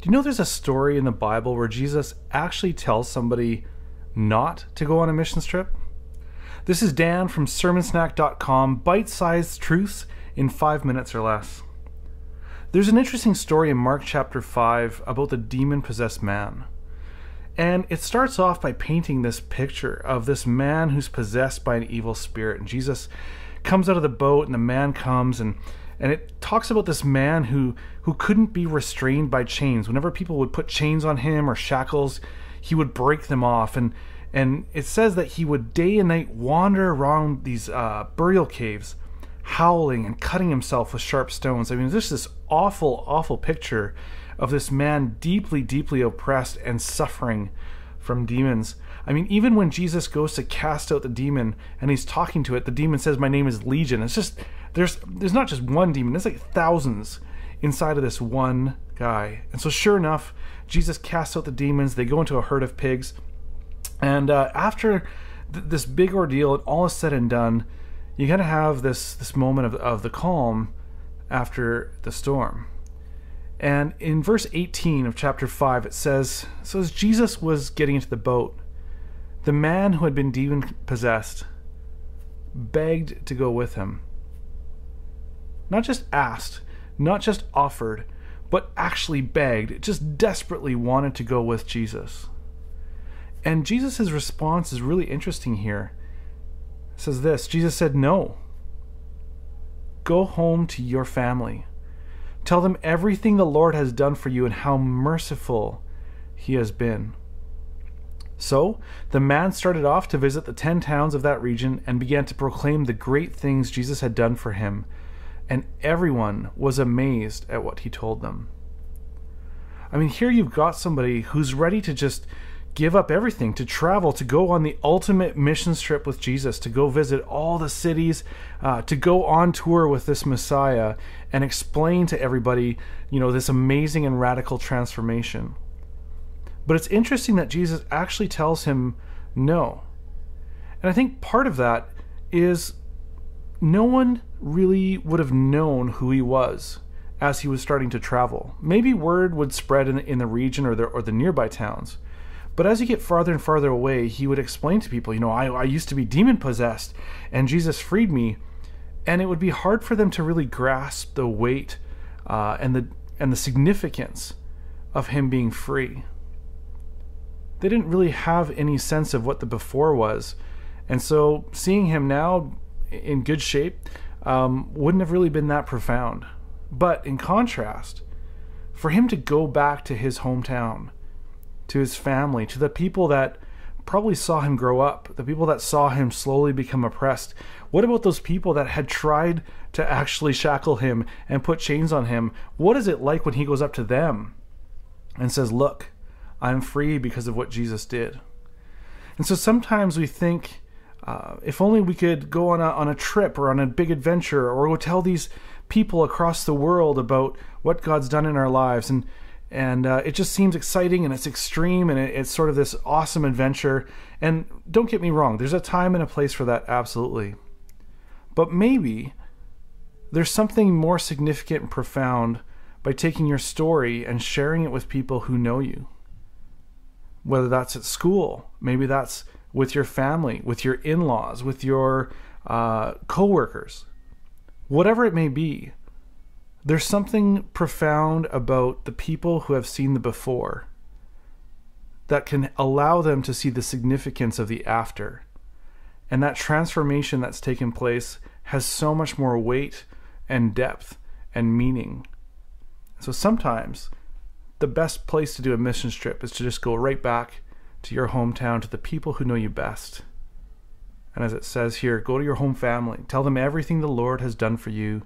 Do you know there's a story in the Bible where Jesus actually tells somebody not to go on a missions trip? This is Dan from sermonsnack.com, bite-sized truths in 5 minutes or less. There's an interesting story in Mark chapter 5 about the demon-possessed man. And it starts off by painting this picture of this man who's possessed by an evil spirit. And Jesus comes out of the boat and the man comes and it talks about this man who couldn't be restrained by chains. Whenever people would put chains on him or shackles, he would break them off. And it says that he would day and night wander around these burial caves, howling and cutting himself with sharp stones. I mean, there's this awful, awful picture of this man deeply, deeply oppressed and suffering from demons. I mean, even when Jesus goes to cast out the demon and he's talking to it, the demon says, "My name is Legion." It's just, there's not just one demon, there's like thousands inside of this one guy. And so sure enough, Jesus casts out the demons, they go into a herd of pigs, and after this big ordeal and all is said and done, you gotta have this moment of the calm after the storm. And in verse 18 of chapter 5, it says, "So as Jesus was getting into the boat, the man who had been demon-possessed begged to go with him." Not just asked, not just offered, but actually begged, just desperately wanted to go with Jesus. And Jesus' response is really interesting here. It says this, Jesus said, "No. Go home to your family. Tell them everything the Lord has done for you and how merciful he has been." So the man started off to visit the 10 towns of that region and began to proclaim the great things Jesus had done for him. And everyone was amazed at what he told them. I mean, here you've got somebody who's ready to just give up everything, to travel, to go on the ultimate missions trip with Jesus, to go visit all the cities, to go on tour with this Messiah and explain to everybody, this amazing and radical transformation. But it's interesting that Jesus actually tells him no. And I think part of that is no one really would have known who he was as he was starting to travel. Maybe word would spread in the region or the nearby towns. But as you get farther and farther away, he would explain to people, I used to be demon-possessed, and Jesus freed me. And it would be hard for them to really grasp the weight and the significance of him being free. They didn't really have any sense of what the before was. And so seeing him now in good shape wouldn't have really been that profound. But in contrast, for him to go back to his hometown, to his family, to the people that probably saw him grow up, the people that saw him slowly become oppressed. What about those people that had tried to actually shackle him and put chains on him? What is it like when he goes up to them and says, "Look, I'm free because of what Jesus did"? And so sometimes we think, if only we could go on a trip or on a big adventure, or go tell these people across the world about what God's done in our lives, and it just seems exciting and it's extreme and it's sort of this awesome adventure. And don't get me wrong, there's a time and a place for that, absolutely. But maybe there's something more significant and profound by taking your story and sharing it with people who know you. Whether that's at school, maybe that's with your family, with your in-laws, with your co-workers, whatever it may be. There's something profound about the people who have seen the before that can allow them to see the significance of the after. And that transformation that's taken place has so much more weight and depth and meaning. So sometimes the best place to do a missions trip is to just go right back to your hometown, to the people who know you best. And as it says here, go to your home family. Tell them everything the Lord has done for you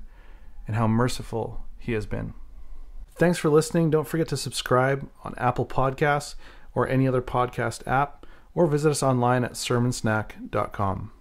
and how merciful he has been. Thanks for listening. Don't forget to subscribe on Apple Podcasts or any other podcast app, or visit us online at sermonsnack.com.